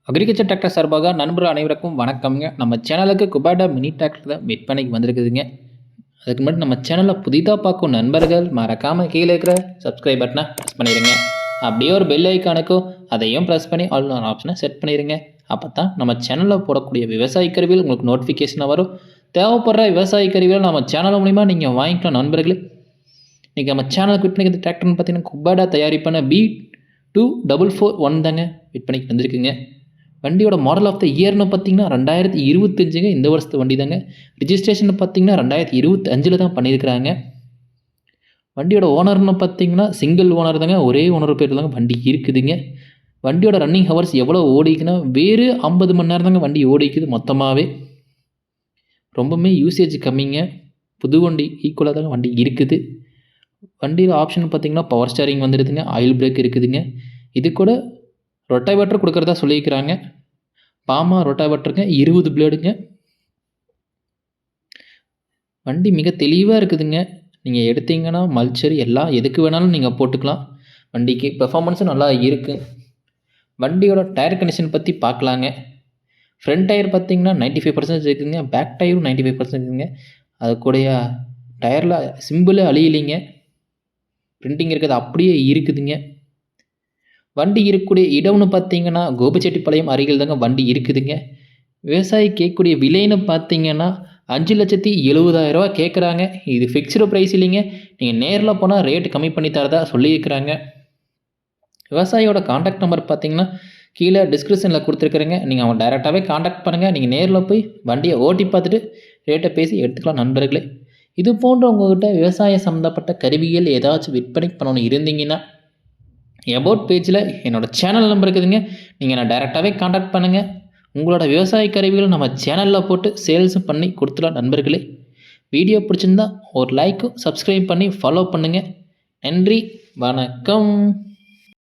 Agriculture tractor சார்பாக நண்பர்கள் அனைவருக்கும் வணக்கம்ங்க. நம்ம சேனலுக்கு குபேட்டா மினி டிராக்டர் தான் விற்பனைக்கு வந்திருக்குதுங்க. அதுக்கு முன்னாடி நம்ம சேனலை புதிதாக பார்க்கும் நண்பர்கள் மறக்காமல் கீழே இருக்கிற சப்ஸ்கிரைப் பட்டனை ப்ரெஸ் பண்ணிடுங்க. அப்படியே ஒரு பெல் ஐக்கானுக்கும் அதையும் ப்ரெஸ் பண்ணி ஆல் ஆப்ஷனை செட் பண்ணிடுங்க. அப்போ தான் நம்ம சேனலில் போடக்கூடிய விவசாய கருவிகள் உங்களுக்கு நோட்டிஃபிகேஷனாக வரும். தேவைப்படுற விவசாய கருவிகள் நம்ம சேனல் மூலிமா நீங்கள் வாங்கிக்கலாம் நண்பர்களே. இன்றைக்கி நம்ம சேனலுக்கு விற்பனைக்கு டிராக்டர்னு பார்த்தீங்கன்னா குபேட்டா தயாரிப்பான B2441 தாங்க விற்பனைக்கு வந்திருக்குங்க. வண்டியோட மாடல் ஆஃப் த இயர்னு பார்த்தீங்கன்னா 2025ங்க. இந்த வருஷத்து வண்டி தாங்க. ரிஜிஸ்ட்ரேஷன் பார்த்தீங்கன்னா 2025 தான் பண்ணியிருக்கிறாங்க. வண்டியோட ஓனர்னு பார்த்தீங்கன்னா சிங்கிள் ஓனர் தாங்க. ஒரே ஓனர் பேர் தாங்க வண்டி இருக்குதுங்க. வண்டியோட ரன்னிங் ஹவர்ஸ் எவ்வளோ ஓடிக்குன்னா வேறு 50 மணி நேரம் தாங்க வண்டி ஓடிக்குது மொத்தமாகவே. ரொம்பவுமே யூசேஜ் கம்மிங்க. புது வண்டி ஈக்குவலாக தாங்க வண்டி இருக்குது. வண்டியில் ஆப்ஷன் பார்த்தீங்கன்னா பவர் ஸ்டேரிங் வந்துடுதுங்க. ஆயில் பிரேக் இருக்குதுங்க. இது கூட ரொட்டாவேட்டர் கொடுக்குறதா சொல்லியிருக்கிறாங்க. பாமா ரொட்டாவேட்டருங்க 20 பிளேடுங்க. வண்டி மிக தெளிவாக இருக்குதுங்க. நீங்கள் எடுத்தீங்கன்னா மல்ச்சர் எல்லாம் எதுக்கு வேணாலும் நீங்கள் போட்டுக்கலாம். வண்டிக்கு பெர்ஃபார்மன்ஸும் நல்லா இருக்குது. வண்டியோட டயர் கண்டிஷன் பற்றி பார்க்கலாங்க. ஃப்ரண்ட் டயர் பார்த்தீங்கன்னா 95% இருக்குதுங்க. பேக் டயரும் 95% இருக்குதுங்க. அது கூடய டயரில் சிம்பிளே அழியலைங்க. பிரிண்டிங் இருக்கிறது அப்படியே இருக்குதுங்க. வண்டி இருக்கக்கூடிய இடம்னு பார்த்தீங்கன்னா கோபிச்செட்டிப்பாளையம் அருகில் தாங்க வண்டி இருக்குதுங்க. விவசாயி கேட்கக்கூடிய விலைன்னு பார்த்தீங்கன்னா 5,70,000 கேட்குறாங்க. இது ஃபிக்ஸ்டு ப்ரைஸ் இல்லைங்க. நீங்கள் நேரில் போனால் ரேட்டு கம்மி பண்ணி தரதா சொல்லியிருக்கிறாங்க. விவசாயியோட காண்டாக்ட் நம்பர் பார்த்தீங்கன்னா கீழே டிஸ்கிரிப்ஷனில் கொடுத்துருக்குறேங்க. நீங்கள் அவன் டைரெக்டாகவே காண்டாக்ட் பண்ணுங்கள். நீங்கள் நேரில் போய் வண்டியை ஓட்டி பார்த்துட்டு ரேட்டை பேசி எடுத்துக்கலாம் நண்பர்களே. இது போன்ற உங்கள்கிட்ட விவசாய சம்மந்தப்பட்ட கருவிகள் ஏதாச்சும் விற்பனைக்கு பண்ணணும் இருந்தீங்கன்னா அபவுட் பேஜில் என்னோடய சேனல் நம்பர் இருக்குதுங்க. நீங்கள் நான் டைரெக்டாகவே காண்டாக்ட் பண்ணுங்கள். உங்களோட விவசாய கருவிகள் நம்ம சேனலில் போட்டு சேல்ஸும் பண்ணி கொடுத்துலாம் நண்பர்களே. வீடியோ பிடிச்சிருந்தா ஒரு லைக்கும் சப்ஸ்கிரைப் பண்ணி ஃபாலோ பண்ணுங்கள். நன்றி, வணக்கம்.